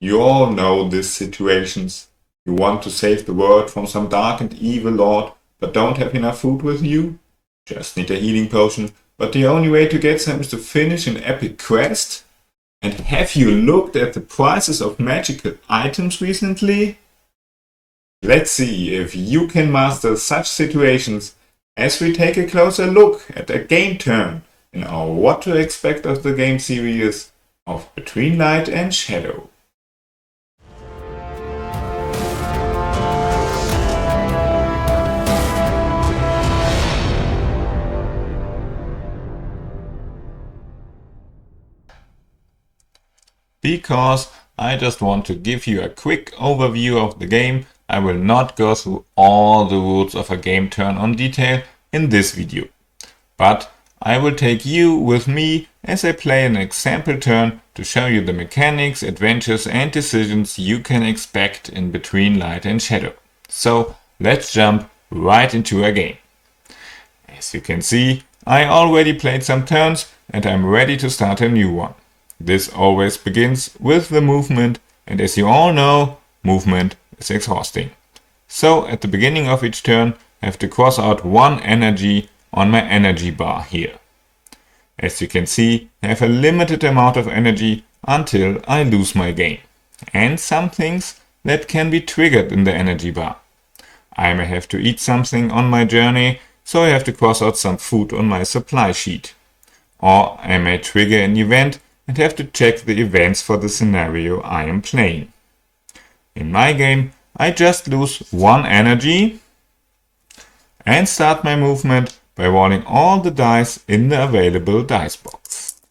You all know these situations. You want to save the world from some dark and evil lord, but don't have enough food with you? Just need a healing potion, but the only way to get some is to finish an epic quest? And have you looked at the prices of magical items recently? Let's see if you can master such situations as we take a closer look at a game turn in our What to Expect of the Game series of Between Light and Shadow. Because I just want to give you a quick overview of the game, I will not go through all the rules of a game turn on detail in this video. But I will take you with me as I play an example turn to show you the mechanics, adventures and decisions you can expect in Between Light and Shadow. So let's jump right into a game. As you can see, I already played some turns and I'm ready to start a new one. This always begins with the movement, and as you all know, movement is exhausting. So at the beginning of each turn, I have to cross out one energy on my energy bar here. As you can see, I have a limited amount of energy until I lose my game, and some things that can be triggered in the energy bar. I may have to eat something on my journey, so I have to cross out some food on my supply sheet. Or I may trigger an event and have to check the events for the scenario I am playing. In my game, I just lose one energy and start my movement by rolling all the dice in the available dice box.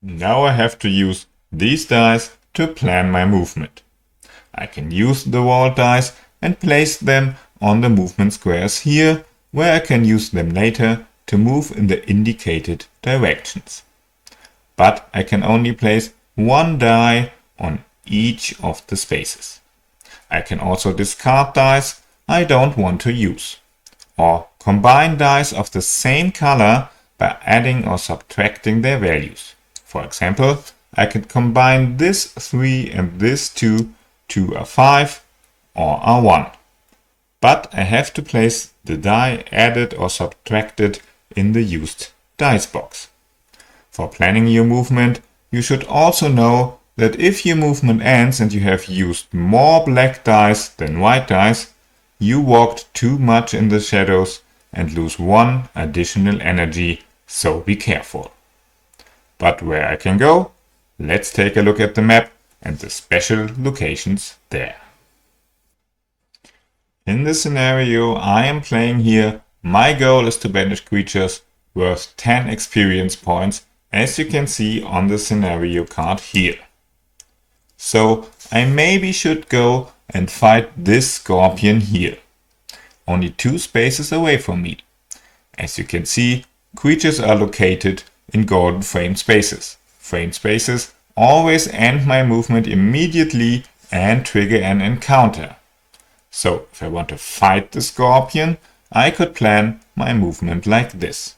Now I have to use these dice to plan my movement. I can use the rolled dice and place them on the movement squares here, where I can use them later to move in the indicated directions. But I can only place one die on each of the spaces. I can also discard dice I don't want to use, or combine dice of the same color by adding or subtracting their values. For example, I can combine this 3 and this 2 to a 5 or a 1. But I have to place the die added or subtracted in the used dice box. For planning your movement, you should also know that if your movement ends and you have used more black dice than white dice, you walked too much in the shadows and lose one additional energy, so be careful. But where I can go? Let's take a look at the map and the special locations there. In the scenario I am playing here, my goal is to banish creatures worth 10 experience points, as you can see on the scenario card here. So I maybe should go and fight this scorpion here, only 2 spaces away from me. As you can see, creatures are located in golden frame spaces. Frame spaces always end my movement immediately and trigger an encounter. So if I want to fight the scorpion, I could plan my movement like this.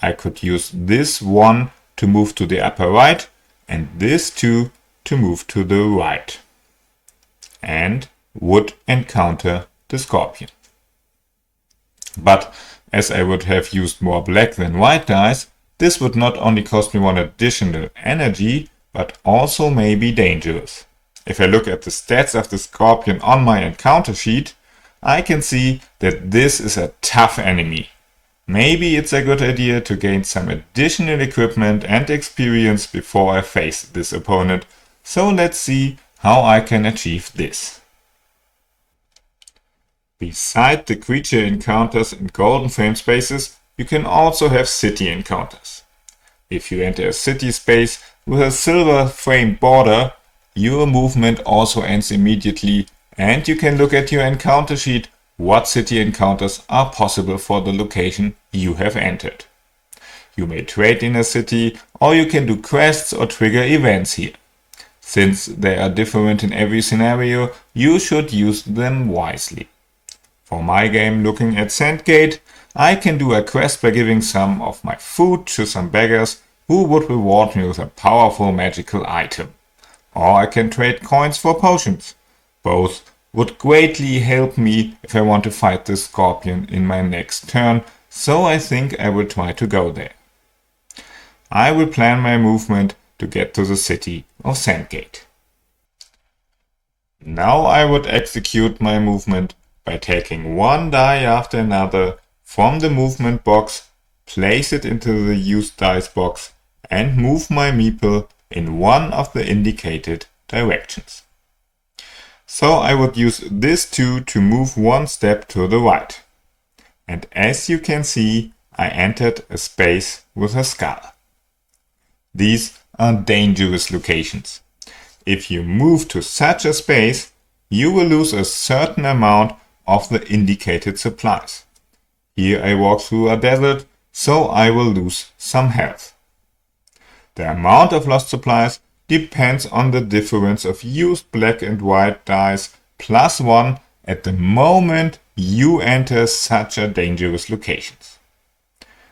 I could use this 1 to move to the upper right and this 2 to move to the right, and would encounter the scorpion. But as I would have used more black than white dice, this would not only cost me 1 additional energy, but also may be dangerous. If I look at the stats of the scorpion on my encounter sheet, I can see that this is a tough enemy. Maybe it's a good idea to gain some additional equipment and experience before I face this opponent, so let's see how I can achieve this. Beside the creature encounters in golden frame spaces, you can also have city encounters. If you enter a city space with a silver frame border, your movement also ends immediately, and you can look at your encounter sheet what city encounters are possible for the location you have entered. You may trade in a city, or you can do quests or trigger events here. Since they are different in every scenario, you should use them wisely. For my game looking at Sandgate, I can do a quest by giving some of my food to some beggars who would reward me with a powerful magical item. Or I can trade coins for potions. Both would greatly help me if I want to fight the scorpion in my next turn, so I think I will try to go there. I will plan my movement to get to the city of Sandgate. Now I would execute my movement by taking one die after another from the movement box, place it into the used dice box, and move my meeple in one of the indicated directions. So I would use this 2 to move one step to the right. And as you can see, I entered a space with a skull. These are dangerous locations. If you move to such a space, you will lose a certain amount of the indicated supplies. Here I walk through a desert, so I will lose some health. The amount of lost supplies depends on the difference of used black and white dice +1 at the moment you enter such a dangerous location.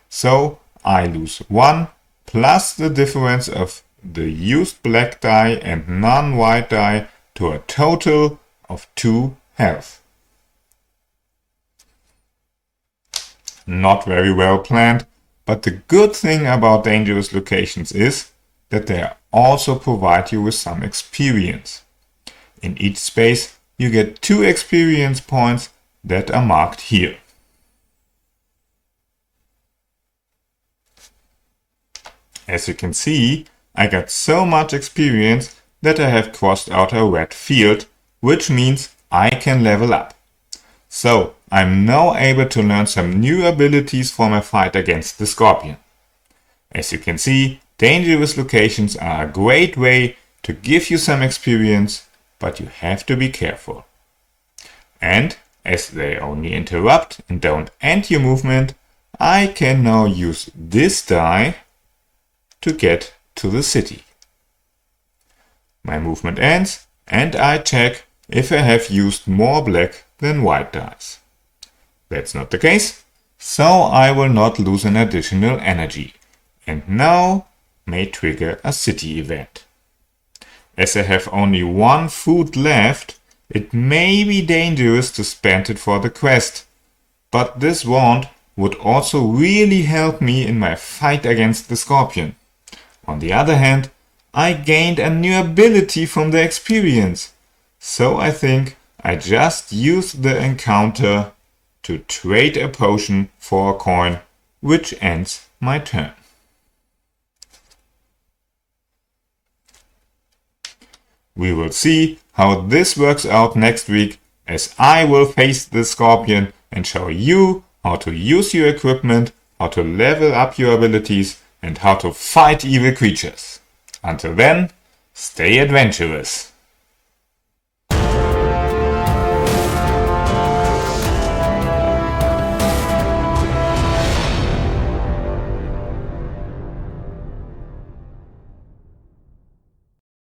So I lose 1 plus the difference of the used black die and non-white die to a total of 2 health. Not very well planned, but the good thing about dangerous locations is that they also provide you with some experience. In each space you get 2 experience points that are marked here. As you can see, I got so much experience that I have crossed out a red field, which means I can level up. So I'm now able to learn some new abilities for my fight against the scorpion. As you can see, dangerous locations are a great way to give you some experience, but you have to be careful. And as they only interrupt and don't end your movement, I can now use this die to get to the city. My movement ends and I check if I have used more black than white dice. That's not the case, so I will not lose an additional energy and now may trigger a city event. As I have only 1 food left, it may be dangerous to spend it for the quest, but this wand would also really help me in my fight against the scorpion. On the other hand, I gained a new ability from the experience, so I think I just used the encounter to trade a potion for a coin, which ends my turn. We will see how this works out next week, as I will face the scorpion and show you how to use your equipment, how to level up your abilities, and how to fight evil creatures. Until then, stay adventurous!